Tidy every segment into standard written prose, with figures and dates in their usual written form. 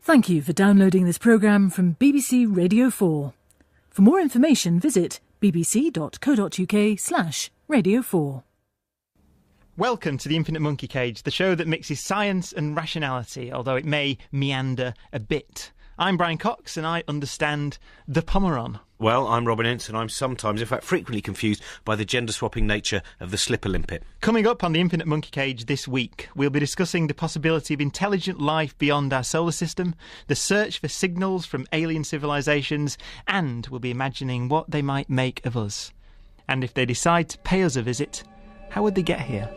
Thank you for downloading this programme from BBC Radio 4. For more information, visit bbc.co.uk/Radio 4. Welcome to The Infinite Monkey Cage, the show that mixes science and rationality, although it may meander a bit. I'm Brian Cox and I understand the Pomeron. Well, I'm Robin Ince and I'm sometimes, in fact frequently, confused by the gender-swapping nature of the slipper limpet. Coming up on The Infinite Monkey Cage this week, we'll be discussing the possibility of intelligent life beyond our solar system, the search for signals from alien civilizations, and we'll be imagining what they might make of us. And if they decide to pay us a visit, how would they get here?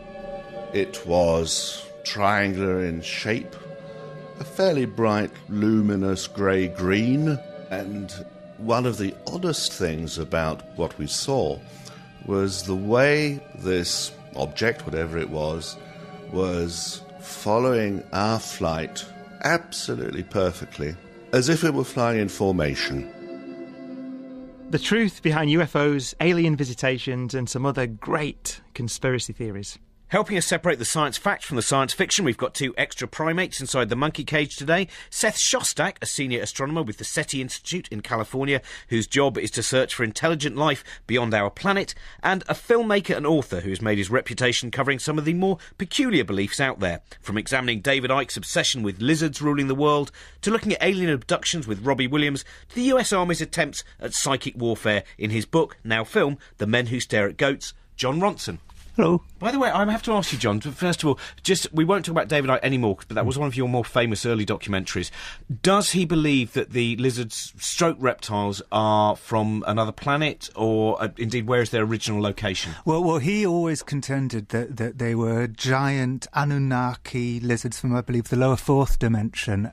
It was triangular in shape, a fairly bright, luminous grey-green, and one of the oddest things about what we saw was the way this object, whatever it was following our flight absolutely perfectly, as if it were flying in formation. The truth behind UFOs, alien visitations, and some other great conspiracy theories. Helping us separate the science fact from the science fiction, we've got two extra primates inside the monkey cage today. Seth Shostak, a senior astronomer with the SETI Institute in California, whose job is to search for intelligent life beyond our planet, and a filmmaker and author who's made his reputation covering some of the more peculiar beliefs out there, from examining David Icke's obsession with lizards ruling the world, to looking at alien abductions with Robbie Williams, to the US Army's attempts at psychic warfare in his book, now film, The Men Who Stare at Goats, John Ronson. Hello. By the way, I have to ask you, John, first of all, we won't talk about David Icke anymore, but that was one of your more famous early documentaries. Does he believe that the lizards stroke reptiles are from another planet, or indeed, where is their original location? Well, he always contended that they were giant Anunnaki lizards from, I believe, the lower fourth dimension,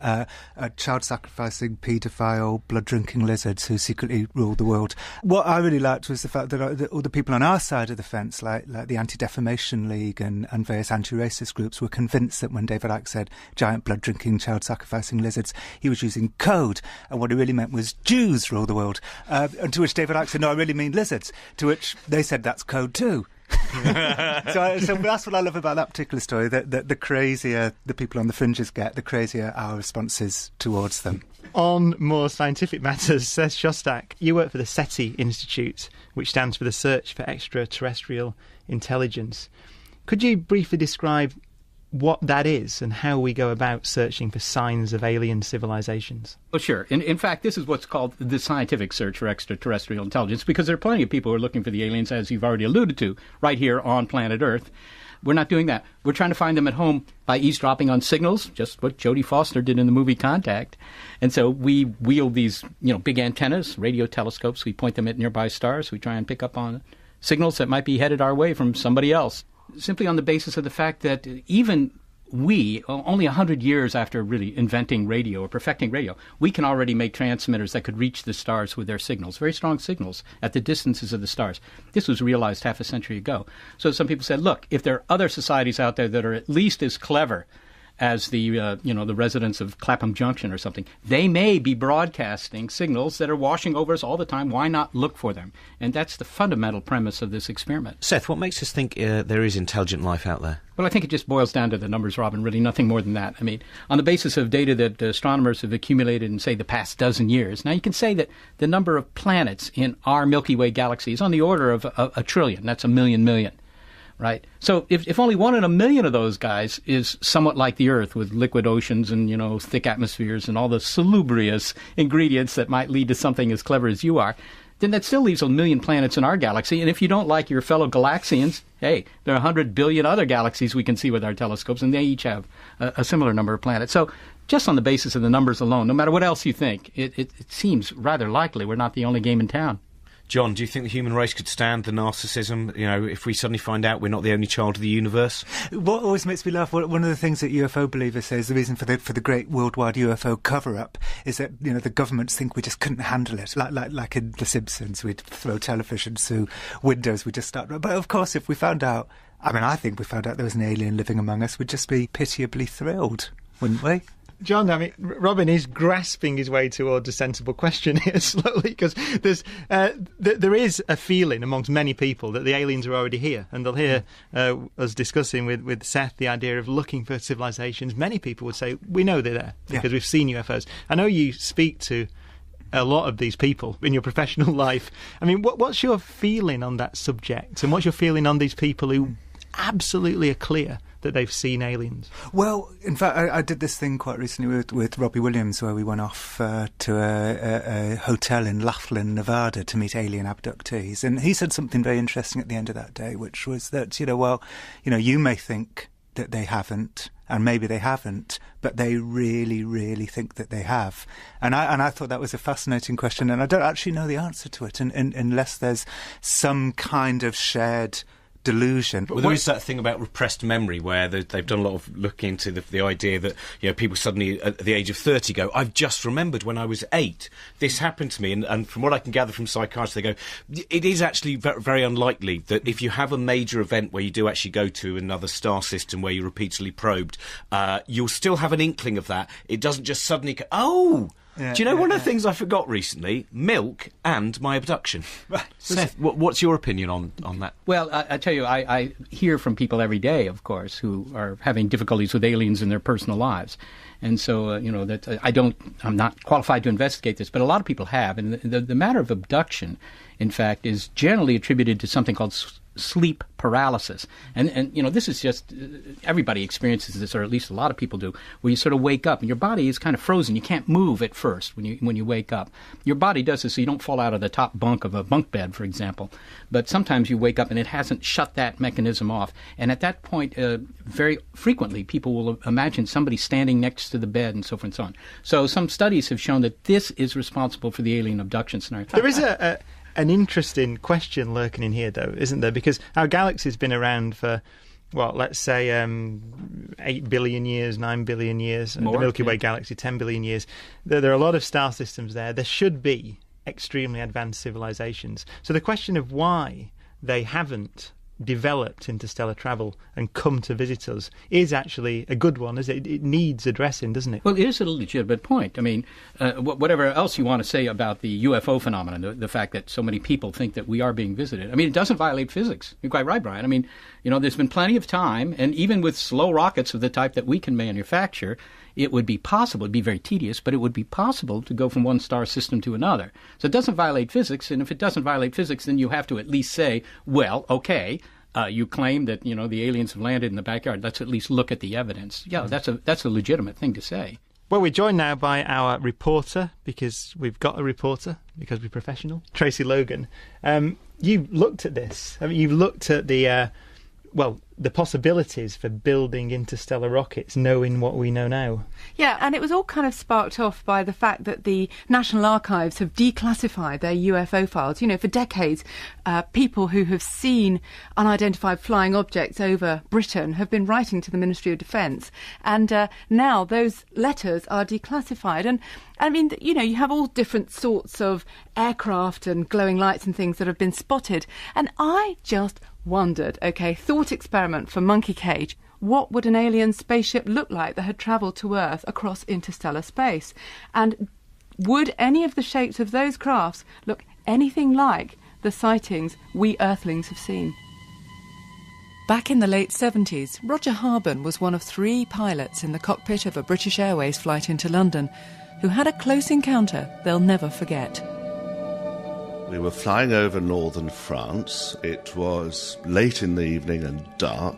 child-sacrificing, paedophile, blood-drinking lizards who secretly ruled the world. What I really liked was the fact that all the people on our side of the fence, like the Anti-Defamation League and various anti-racist groups, were convinced that when David Icke said giant blood-drinking, child-sacrificing lizards, he was using code, and what he really meant was Jews rule the world. And to which David Icke said, no, I really mean lizards, to which they said that's code too. So that's what I love about that particular story, that the crazier the people on the fringes get, the crazier our responses towards them. On more scientific matters, Seth Shostak, you work for the SETI Institute, which stands for the Search for Extraterrestrial Intelligence. Could you briefly describe what that is and how we go about searching for signs of alien civilizations? Well, sure. In fact, this is what's called the scientific search for extraterrestrial intelligence, because there are plenty of people who are looking for the aliens, as you've already alluded to, right here on planet Earth. We're not doing that. We're trying to find them at home by eavesdropping on signals, just what Jodie Foster did in the movie Contact. And so we wield these, big antennas, radio telescopes. We point them at nearby stars. We try and pick up on signals that might be headed our way from somebody else, simply on the basis of the fact that even we, only 100 years after really inventing radio or perfecting radio, we can already make transmitters that could reach the stars with their signals, very strong signals, at the distances of the stars. This was realized half a century ago. So some people said, look, if there are other societies out there that are at least as clever as the residents of Clapham Junction or something, they may be broadcasting signals that are washing over us all the time. Why not look for them? And that's the fundamental premise of this experiment. Seth, what makes us think there is intelligent life out there? Well, I think it just boils down to the numbers, Robin, really nothing more than that. I mean, on the basis of data that astronomers have accumulated in, say, the past dozen years, now you can say that the number of planets in our Milky Way galaxy is on the order of a trillion. That's a million. Right? So if only 1 in a million of those guys is somewhat like the Earth, with liquid oceans and, thick atmospheres and all the salubrious ingredients that might lead to something as clever as you are, then that still leaves a million planets in our galaxy. And if you don't like your fellow Galaxians, hey, there are 100 billion other galaxies we can see with our telescopes, and they each have a similar number of planets. So just on the basis of the numbers alone, no matter what else you think, it seems rather likely we're not the only game in town. John, do you think the human race could stand the narcissism, if we suddenly find out we're not the only child of the universe? What always makes me laugh, one of the things that UFO believers say is the reason for the great worldwide UFO cover-up is that, the governments think we just couldn't handle it. Like in The Simpsons, we'd throw television through windows, we'd just start... But of course, if we found out... I think we found out there was an alien living among us, we'd just be pitiably thrilled, wouldn't we? John, I mean, Robin is grasping his way towards a sensible question here slowly, because there is a feeling amongst many people that the aliens are already here, and they'll hear us discussing with Seth the idea of looking for civilizations. Many people would say, we know they're there because we've seen UFOs. I know you speak to a lot of these people in your professional life. I mean, what's your feeling on that subject, and what's your feeling on these people who absolutely are clear that they've seen aliens? Well, in fact, I did this thing quite recently with Robbie Williams, where we went off to a hotel in Laughlin, Nevada, to meet alien abductees, and he said something very interesting at the end of that day, which was that, you may think that they haven't, and maybe they haven't, but they really, really think that they have. And I thought that was a fascinating question, and I don't actually know the answer to it, unless there's some kind of shared delusion. Well, there is that thing about repressed memory, where they've done a lot of looking into the idea that people suddenly at the age of 30 go, I've just remembered when I was 8 this happened to me, and from what I can gather from psychiatrists, they go, it is actually very, very unlikely that if you have a major event where you do actually go to another star system where you're repeatedly probed, you'll still have an inkling of that. It doesn't just suddenly go, oh! Do you know one of the things I forgot recently? Milk and my abduction. Right. Seth, what's your opinion on that? Well, I tell you, I hear from people every day, of course, who are having difficulties with aliens in their personal lives. And so, I'm not qualified to investigate this, but a lot of people have. And the matter of abduction, in fact, is generally attributed to something called sleep paralysis. And this is just, everybody experiences this, or at least a lot of people do, where you sort of wake up and your body is kind of frozen. You can't move at first when you wake up. Your body does this so you don't fall out of the top bunk of a bunk bed, for example. But sometimes you wake up and it hasn't shut that mechanism off. And at that point, very frequently, people will imagine somebody standing next to the bed and so forth and so on. So some studies have shown that this is responsible for the alien abduction scenario. There is an interesting question lurking in here, though, isn't there? Because our galaxy's been around for, let's say 8 billion years, 9 billion years. More, the Milky Way galaxy, 10 billion years. There are a lot of star systems there. There should be extremely advanced civilizations. So the question of why they haven't developed interstellar travel and come to visit us is actually a good one, isn't it? It needs addressing, doesn't it? Well, it is a legitimate point. I mean, whatever else you want to say about the UFO phenomenon, the fact that so many people think that we are being visited, I mean, it doesn't violate physics. You're quite right, Brian. I mean, there's been plenty of time, and even with slow rockets of the type that we can manufacture, it would be possible, it'd be very tedious, but it would be possible to go from one star system to another. So it doesn't violate physics, and if it doesn't violate physics, then you have to at least say, well, okay, you claim that, the aliens have landed in the backyard. Let's at least look at the evidence. Yeah, that's a legitimate thing to say. Well, we're joined now by our reporter, because we've got a reporter, because we're professional, Tracy Logan. You've looked at this. I mean, you've looked at the possibilities for building interstellar rockets, knowing what we know now. Yeah, and it was all kind of sparked off by the fact that the National Archives have declassified their UFO files. For decades, people who have seen unidentified flying objects over Britain have been writing to the Ministry of Defence. And now those letters are declassified. And I mean, you have all different sorts of aircraft and glowing lights and things that have been spotted. And I just wondered, thought experiment for Monkey Cage, what would an alien spaceship look like that had travelled to Earth across interstellar space? And would any of the shapes of those crafts look anything like the sightings we Earthlings have seen? Back in the late 70s, Roger Harbin was one of 3 pilots in the cockpit of a British Airways flight into London who had a close encounter they'll never forget. We were flying over northern France. It was late in the evening and dark,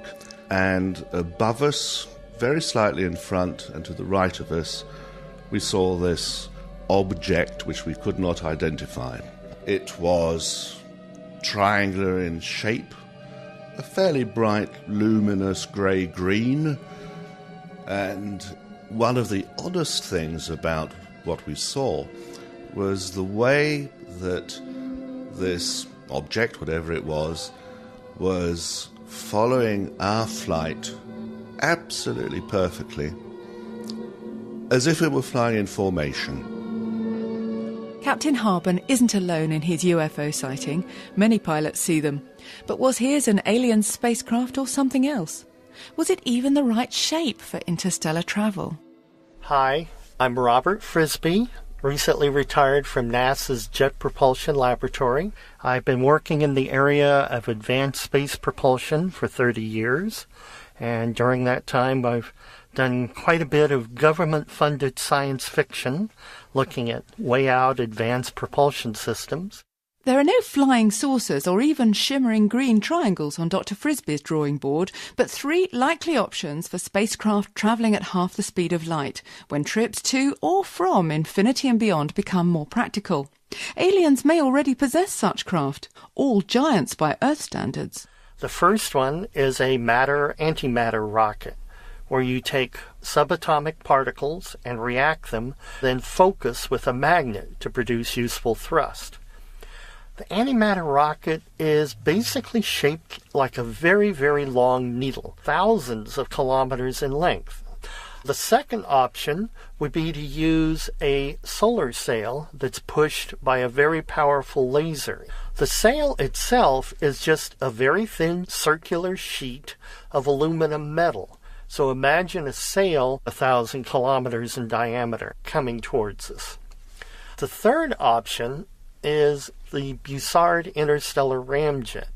and above us, very slightly in front and to the right of us, we saw this object which we could not identify. It was triangular in shape, a fairly bright, luminous grey-green, and one of the oddest things about what we saw was the way that this object, whatever it was following our flight absolutely perfectly, as if it were flying in formation. Captain Harbin isn't alone in his UFO sighting. Many pilots see them. But was his an alien spacecraft or something else? Was it even the right shape for interstellar travel? Hi, I'm Robert Frisbee, recently retired from NASA's Jet Propulsion Laboratory. I've been working in the area of advanced space propulsion for 30 years, and during that time I've done quite a bit of government-funded science fiction, looking at way-out advanced propulsion systems. There are no flying saucers or even shimmering green triangles on Dr. Frisbee's drawing board, but 3 likely options for spacecraft travelling at half the speed of light, when trips to or from infinity and beyond become more practical. Aliens may already possess such craft, all giants by Earth standards. The first one is a matter-antimatter rocket, where you take subatomic particles and react them, then focus with a magnet to produce useful thrust. The antimatter rocket is basically shaped like a very, very long needle, thousands of kilometers in length. The second option would be to use a solar sail that's pushed by a very powerful laser. The sail itself is just a very thin circular sheet of aluminum metal. So imagine a sail 1,000 kilometers in diameter coming towards us. The third option is the Bussard interstellar ramjet.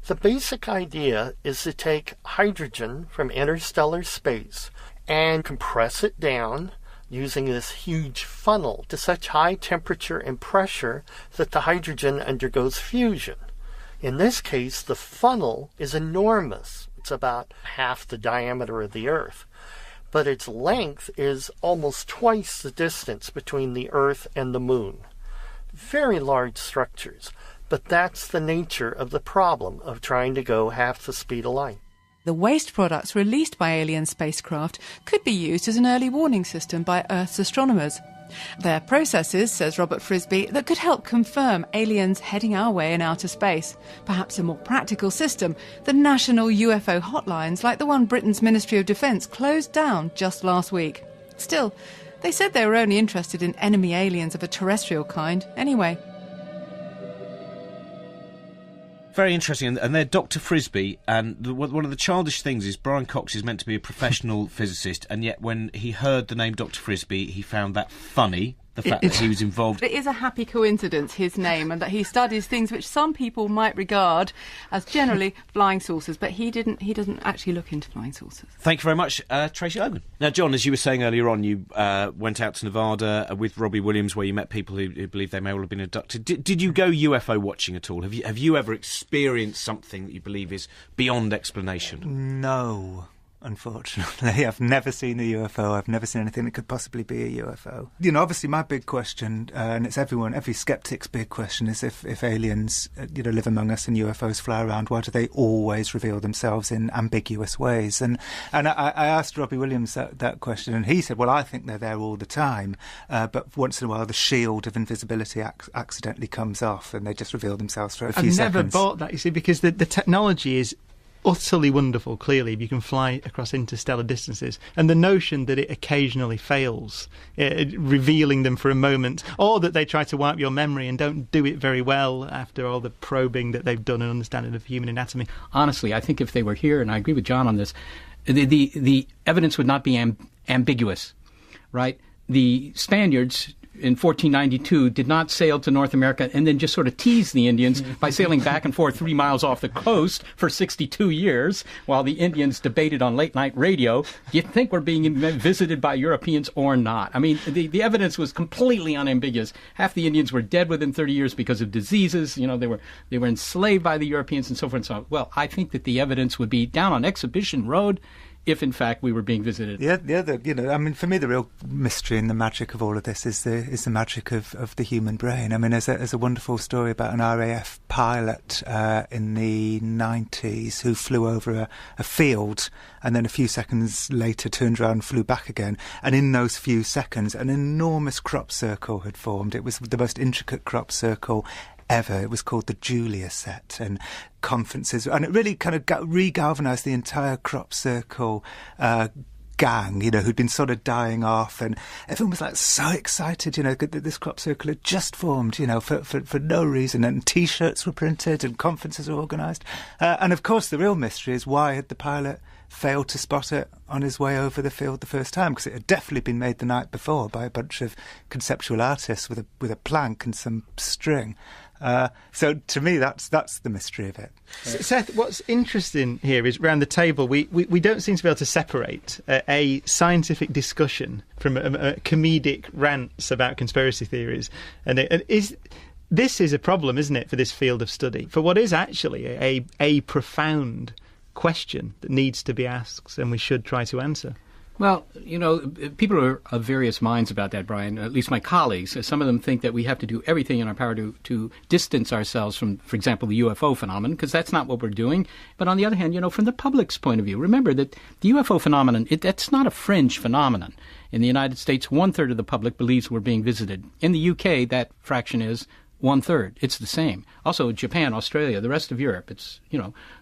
The basic idea is to take hydrogen from interstellar space and compress it down using this huge funnel to such high temperature and pressure that the hydrogen undergoes fusion. In this case, the funnel is enormous. It's about half the diameter of the Earth, but its length is almost twice the distance between the Earth and the Moon. Very large structures, but that's the nature of the problem of trying to go half the speed of light. The waste products released by alien spacecraft could be used as an early warning system by Earth's astronomers. They're processes, says Robert Frisbee, that could help confirm aliens heading our way in outer space. Perhaps a more practical system than national UFO hotlines like the one Britain's Ministry of Defence closed down just last week. Still, they said they were only interested in enemy aliens of a terrestrial kind anyway. Very interesting, and they're Dr. Frisbee, and one of the childish things is Brian Cox is meant to be a professional physicist, and yet when he heard the name Dr. Frisbee, he found that funny, the fact that he was involved. It is a happy coincidence, his name, and that he studies things which some people might regard as generally flying saucers, but he doesn't actually look into flying saucers. Thank you very much, Tracy Logan. Now, John, as you were saying earlier on, you went out to Nevada with Robbie Williams, where you met people who believe they may well have been abducted. Did you go UFO watching at all? Have you ever experienced something that you believe is beyond explanation? No. Unfortunately, I've never seen a UFO. I've never seen anything that could possibly be a UFO. You know, obviously my big question, and it's every skeptic's big question, is if aliens, live among us and UFOs fly around, why do they always reveal themselves in ambiguous ways? And I asked Robbie Williams that question, and he said, well, I think they're there all the time, but once in a while the shield of invisibility accidentally comes off and they just reveal themselves for a few seconds. I've never bought that, you see, because the technology is utterly wonderful, clearly, if you can fly across interstellar distances. And the notion that it occasionally fails, revealing them for a moment, or that they try to wipe your memory and don't do it very well after all the probing that they've done and understanding of human anatomy. Honestly, I think if they were here, and I agree with John on this, the evidence would not be ambiguous, right? The Spaniards in 1492 did not sail to North America and then just sort of tease the Indians by sailing back and forth 3 miles off the coast for 62 years while the Indians debated on late night radio. Do you think we're being visited by Europeans or not? I mean, the evidence was completely unambiguous. Half the Indians were dead within 30 years because of diseases. You know, they were enslaved by the Europeans and so forth and so on. Well, I think that the evidence would be down on Exhibition Road if, in fact, we were being visited. For me, the real mystery and the magic of all of this is the magic of the human brain. I mean, there's a wonderful story about an RAF pilot in the 90s who flew over a field and then a few seconds later turned around and flew back again. And in those few seconds, an enormous crop circle had formed. It was the most intricate crop circle ever. It was called the Julia set, and conferences, and it really kind of re-galvanised the entire crop circle gang, who'd been sort of dying off, and everyone was like so excited, that this crop circle had just formed, for no reason, and T-shirts were printed and conferences were organised, and of course the real mystery is why had the pilot failed to spot it on his way over the field the first time, because it had definitely been made the night before by a bunch of conceptual artists with a plank and some string. So to me, that's the mystery of it. Seth, what's interesting here is around the table we don't seem to be able to separate a scientific discussion from a comedic rants about conspiracy theories, and this is a problem, isn't it, for this field of study, for what is actually a profound question that needs to be asked and we should try to answer. Well, people are of various minds about that, Brian, at least my colleagues. Some of them think that we have to do everything in our power to distance ourselves from, for example, the UFO phenomenon, because that's not what we're doing. But on the other hand, from the public's point of view, remember that the UFO phenomenon, that's not a fringe phenomenon. In the United States, 1/3 of the public believes we're being visited. In the UK, that fraction is 1/3. It's the same. Also, Japan, Australia, the rest of Europe, it's,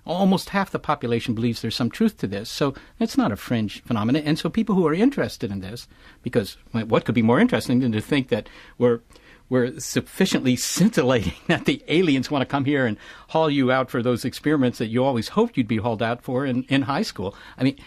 almost half the population believes there's some truth to this. So it's not a fringe phenomenon. And so people who are interested in this, because what could be more interesting than to think that we're sufficiently scintillating that the aliens want to come here and haul you out for those experiments that you always hoped you'd be hauled out for in high school. I mean,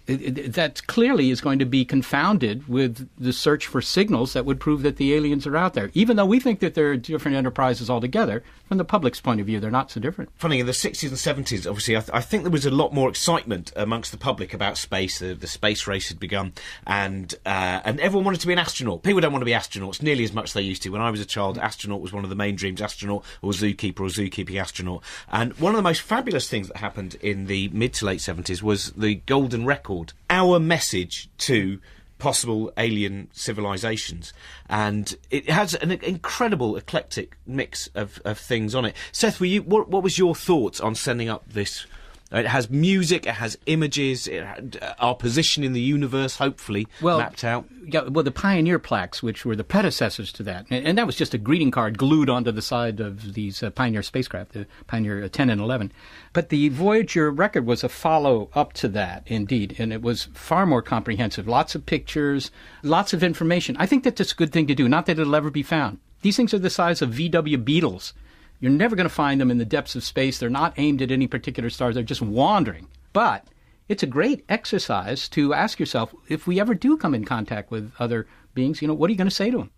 that clearly is going to be confounded with the search for signals that would prove that the aliens are out there. Even though we think that they're different enterprises altogether, from the public's point of view, they're not so different. Funny, in the 60s and 70s, obviously, I think there was a lot more excitement amongst the public about space. The space race had begun, and everyone wanted to be an astronaut. People don't want to be astronauts nearly as much as they used to. When I was a child, astronaut was one of the main dreams, astronaut or zookeeping astronaut. And one of the most fabulous things that happened in the mid to late 70s was the Golden Record, our message to possible alien civilizations, and it has an incredible eclectic mix of things on it. Seth, what was your thoughts on sending up this? It has music, it has images, it had our position in the universe, hopefully, mapped out. Yeah, well, the Pioneer plaques, which were the predecessors to that, and that was just a greeting card glued onto the side of these Pioneer spacecraft, the Pioneer 10 and 11. But the Voyager record was a follow-up to that, indeed, and it was far more comprehensive. Lots of pictures, lots of information. I think that's a good thing to do, not that it'll ever be found. These things are the size of VW Beetles. You're never going to find them in the depths of space. They're not aimed at any particular stars. They're just wandering. But it's a great exercise to ask yourself, if we ever do come in contact with other beings, what are you going to say to them?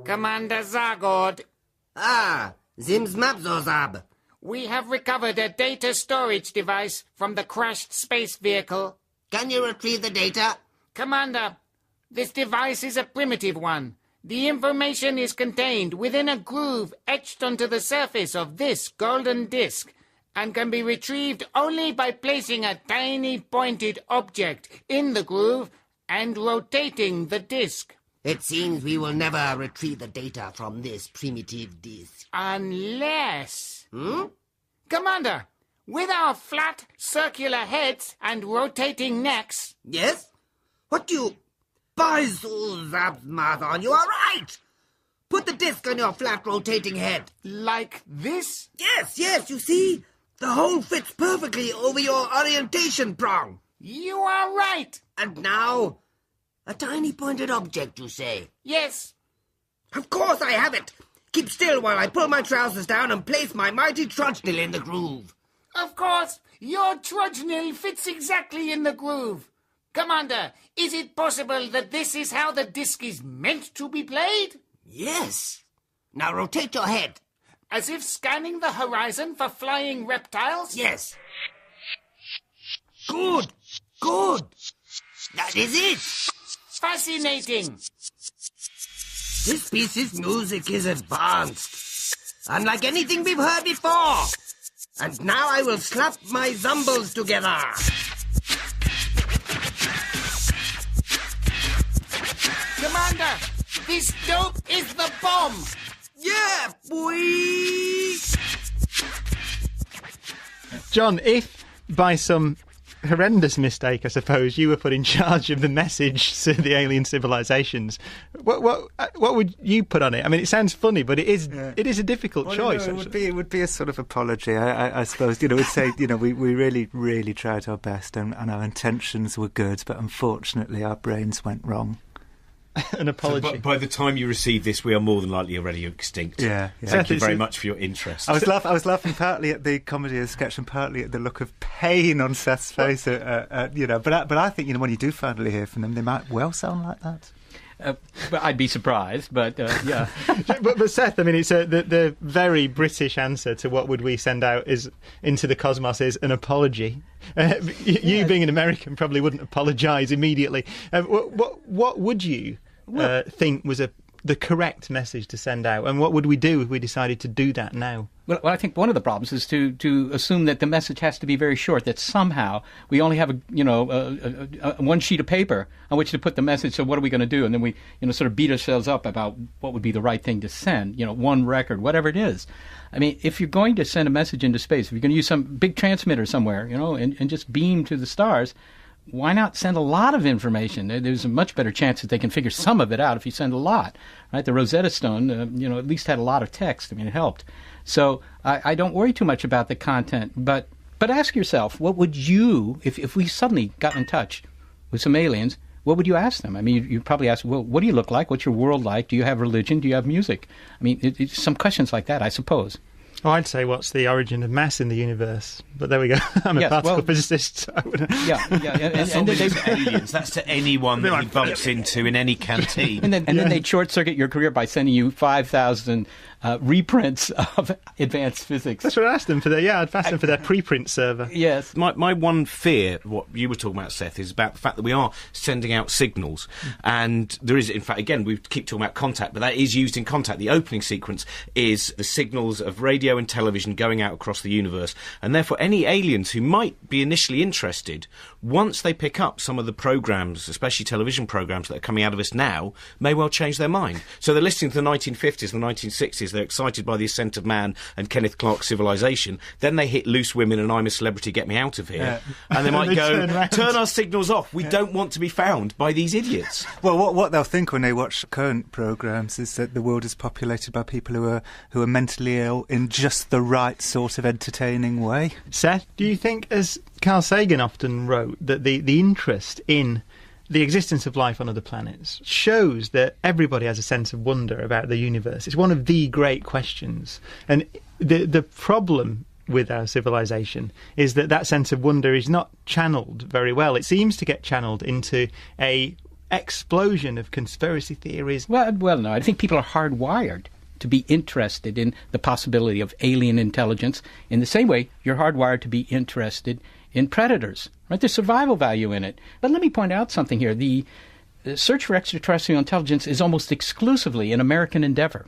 Commander Zagord. Zims Mabzozab. We have recovered a data storage device from the crashed space vehicle. Can you retrieve the data? Commander, this device is a primitive one. The information is contained within a groove etched onto the surface of this golden disc and can be retrieved only by placing a tiny pointed object in the groove and rotating the disc. It seems we will never retrieve the data from this primitive disc. Unless... Commander, with our flat, circular heads and rotating necks... Yes? What do you... Zabsmathon, you are right! Put the disc on your flat rotating head. Like this? Yes, you see? The hole fits perfectly over your orientation prong. You are right. And now, a tiny pointed object, you say? Yes. Of course I have it. Keep still while I pull my trousers down and place my mighty trudgenil in the groove. Of course, your trudgenil fits exactly in the groove. Commander, is it possible that this is how the disc is meant to be played? Yes. Now rotate your head. As if scanning the horizon for flying reptiles? Yes. Good. That is it. Fascinating. This piece's music is advanced, unlike anything we've heard before. And now I will slap my zumbles together. Commander, this dope is the bomb! Yeah, boy! John, if by some horrendous mistake, I suppose, you were put in charge of the message to the alien civilizations, what would you put on it? I mean, it sounds funny, but it is a difficult choice. It would be a sort of apology, I suppose. We'd say, we really, really tried our best, and our intentions were good, but unfortunately our brains went wrong. an apology. So by the time you receive this, we are more than likely already extinct. Yeah. Thank you very much for your interest. I was laughing partly at the comedy of the sketch and partly at the look of pain on Seth's face. But I think when you do finally hear from them, they might well sound like that. But I'd be surprised, but yeah. but Seth, I mean, it's the very British answer to what would we send out is into the cosmos is an apology. You being an American probably wouldn't apologise immediately. What would you think was the correct message to send out, and what would we do if we decided to do that now? Well, I think one of the problems is to assume that the message has to be very short, that somehow we only have a one sheet of paper on which to put the message, so what are we going to do? And then we sort of beat ourselves up about what would be the right thing to send, one record, whatever it is. I mean, if you're going to send a message into space, if you're going to use some big transmitter somewhere, and just beam to the stars, why not send a lot of information? There's a much better chance that they can figure some of it out if you send a lot, right? The Rosetta Stone, at least had a lot of text. I mean, it helped. So I don't worry too much about the content, but ask yourself, what would you, if we suddenly got in touch with some aliens, what would you ask them? I mean, you'd probably ask, well, what do you look like? What's your world like? Do you have religion? Do you have music? I mean, it's some questions like that, I suppose. Oh, I'd say what's the origin of mass in the universe? But there we go. I'm a particle physicist. So I wouldn't. Yeah. And aliens. That's to anyone that he bumps into in any canteen. And then they'd short-circuit your career by sending you 5,000 reprints of advanced physics. That's what I asked them for. I'd asked them for their preprint server. Yes. My one fear, what you were talking about, Seth, is about the fact that we are sending out signals. And there is, in fact, again, we keep talking about contact, but that is used in contact. The opening sequence is the signals of radio and television going out across the universe. And therefore, any aliens who might be initially interested, once they pick up some of the programmes, especially television programmes that are coming out of us now, may well change their mind. So they're listening to the 1950s, the 1960s, they're excited by the ascent of man and Kenneth Clarke's civilization. Then they hit Loose Women and I'm a Celebrity, Get Me Out of Here. Yeah. And they might go, turn our signals off. We don't want to be found by these idiots. Well, what they'll think when they watch current programmes is that the world is populated by people who are mentally ill in just the right sort of entertaining way. Seth, do you think, as Carl Sagan often wrote, that the interest in the existence of life on other planets shows that everybody has a sense of wonder about the universe? It's one of the great questions. And the problem with our civilization is that sense of wonder is not channeled very well. It seems to get channeled into a explosion of conspiracy theories. Well, no, I think people are hardwired to be interested in the possibility of alien intelligence in the same way you're hardwired to be interested in predators, right? There's survival value in it. But let me point out something here. The search for extraterrestrial intelligence is almost exclusively an American endeavor.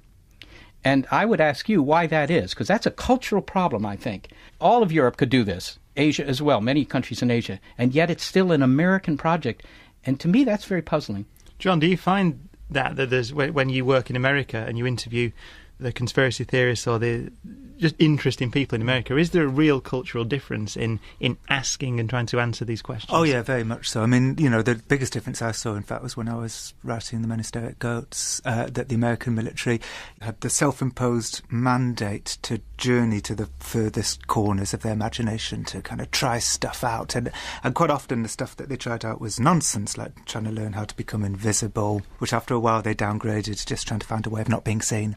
And I would ask you why that is, because that's a cultural problem, I think. All of Europe could do this, Asia as well, many countries in Asia, and yet it's still an American project. And to me, that's very puzzling. John, do you find that there's, when you work in America and you interview the conspiracy theorists or the just interesting people in America, is there a real cultural difference in asking and trying to answer these questions? Oh, yeah, very much so. I mean, the biggest difference I saw, in fact, was when I was writing The Monasteric Goats, that the American military had the self-imposed mandate to journey to the furthest corners of their imagination to kind of try stuff out. And quite often the stuff that they tried out was nonsense, like trying to learn how to become invisible, which after a while they downgraded to just trying to find a way of not being seen,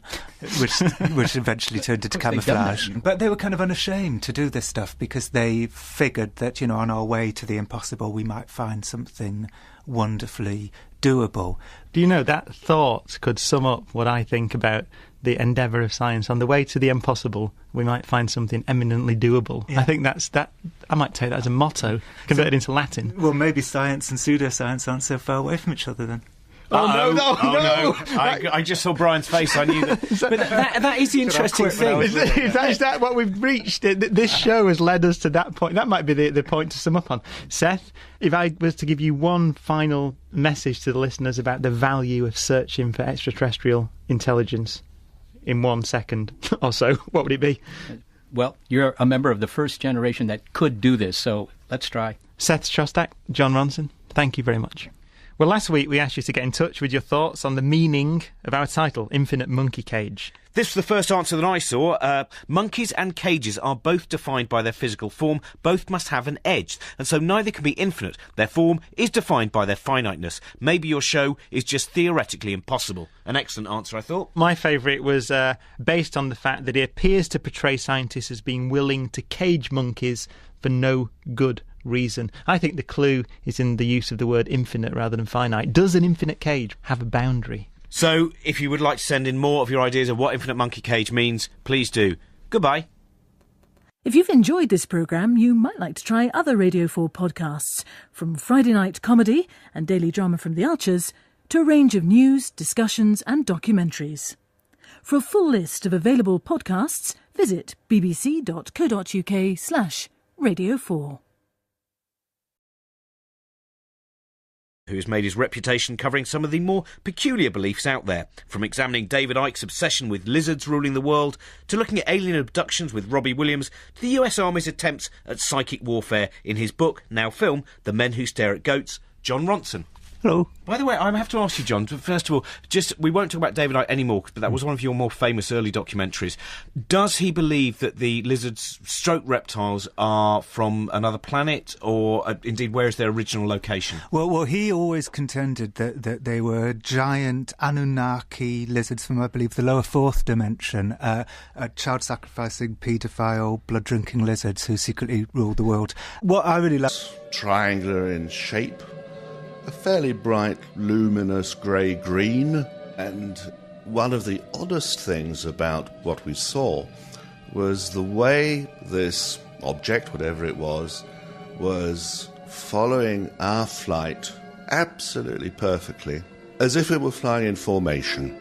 which eventually turned into camouflage. But they were kind of unashamed to do this stuff because they figured that, on our way to the impossible, we might find something wonderfully doable. Do you know, that thought could sum up what I think about the endeavour of science. On the way to the impossible, we might find something eminently doable. Yeah. I think I might take that as a motto, converted into Latin. Well, maybe science and pseudoscience aren't so far away from each other then. No. I just saw Brian's face. I knew that. But that is the interesting thing. Is that what we've reached? This show has led us to that point. That might be the point to sum up on. Seth, if I was to give you one final message to the listeners about the value of searching for extraterrestrial intelligence in 1 second or so, what would it be? Well, you're a member of the first generation that could do this, so let's try. Seth Shostak, John Ronson, thank you very much. Well, last week we asked you to get in touch with your thoughts on the meaning of our title, Infinite Monkey Cage. This was the first answer that I saw. Monkeys and cages are both defined by their physical form. Both must have an edge, and so neither can be infinite. Their form is defined by their finiteness. Maybe your show is just theoretically impossible. An excellent answer, I thought. My favourite was based on the fact that it appears to portray scientists as being willing to cage monkeys for no good reason. I think the clue is in the use of the word infinite rather than finite. Does an infinite cage have a boundary? So, if you would like to send in more of your ideas of what Infinite Monkey Cage means, please do. Goodbye. If you've enjoyed this programme, you might like to try other Radio 4 podcasts, from Friday night comedy and daily drama from the Archers to a range of news, discussions and documentaries. For a full list of available podcasts, visit bbc.co.uk/Radio4. Who's made his reputation covering some of the more peculiar beliefs out there, from examining David Icke's obsession with lizards ruling the world, to looking at alien abductions with Robbie Williams, to the US Army's attempts at psychic warfare in his book, now film, The Men Who Stare at Goats, John Ronson. Hello. By the way, I have to ask you, John, first of all, we won't talk about David Icke anymore, but that was one of your more famous early documentaries. Does he believe that the lizards stroke reptiles are from another planet, or indeed, where is their original location? Well, he always contended that they were giant Anunnaki lizards from, I believe, the lower fourth dimension, child-sacrificing, paedophile, blood-drinking lizards who secretly rule the world. What I really like... Triangular in shape, a fairly bright, luminous grey-green, and one of the oddest things about what we saw was the way this object, whatever it was following our flight absolutely perfectly, as if it were flying in formation.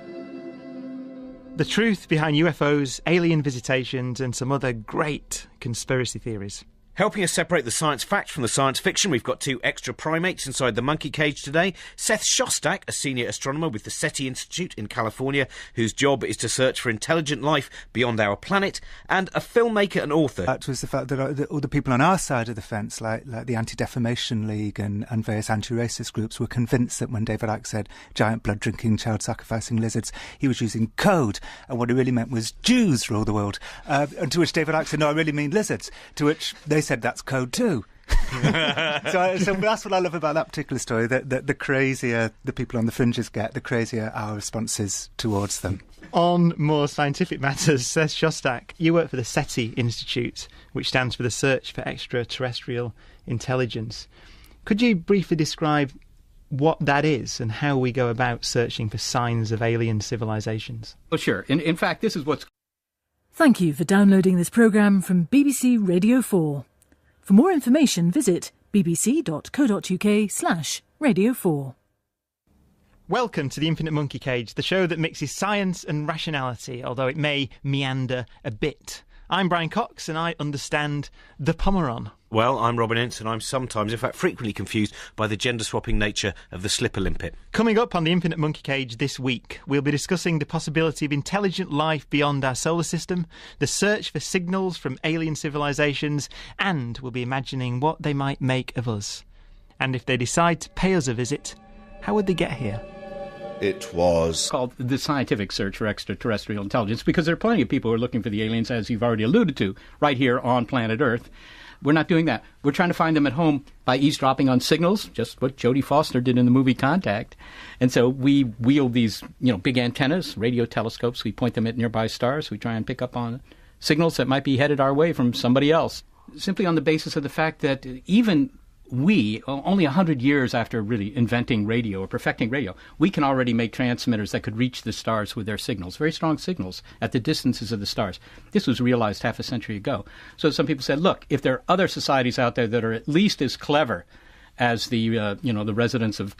The truth behind UFOs, alien visitations and some other great conspiracy theories. Helping us separate the science fact from the science fiction, we've got two extra primates inside the monkey cage today. Seth Shostak, a senior astronomer with the SETI Institute in California, whose job is to search for intelligent life beyond our planet, and a filmmaker and author. That was the fact that all the people on our side of the fence, like the Anti-Defamation League and various anti-racist groups, were convinced that when David Icke said giant blood-drinking, child-sacrificing lizards, he was using code, and what he really meant was Jews rule the world. And to which David Icke said, no, I really mean lizards. To which they said that's code too. So that's what I love about that particular story, that the crazier the people on the fringes get, the crazier our responses towards them. On more scientific matters, Seth Shostak, you work for the SETI Institute, which stands for the Search for Extraterrestrial Intelligence. Could you briefly describe what that is and how we go about searching for signs of alien civilizations? Oh, sure. In fact, this is what's... Thank you for downloading this programme from BBC Radio 4. For more information, visit bbc.co.uk/Radio4. Welcome to the Infinite Monkey Cage, the show that mixes science and rationality, although it may meander a bit. I'm Brian Cox, and I understand the Pomeron. Well, I'm Robin Ince, and I'm sometimes, in fact frequently, confused by the gender-swapping nature of the slipper limpet. Coming up on the Infinite Monkey Cage this week, we'll be discussing the possibility of intelligent life beyond our solar system, the search for signals from alien civilizations, and we'll be imagining what they might make of us. And if they decide to pay us a visit, how would they get here? It was called the scientific search for extraterrestrial intelligence, because there are plenty of people who are looking for the aliens, as you've already alluded to, right here on planet Earth. We're not doing that. We're trying to find them at home by eavesdropping on signals, just what Jodie Foster did in the movie Contact. And so we wield these, big antennas, radio telescopes. We point them at nearby stars. We try and pick up on signals that might be headed our way from somebody else, simply on the basis of the fact that even we, only 100 years after really inventing radio or perfecting radio, we can already make transmitters that could reach the stars with their signals, very strong signals, at the distances of the stars. This was realized half a century ago. So some people said, look, if there are other societies out there that are at least as clever as the residents of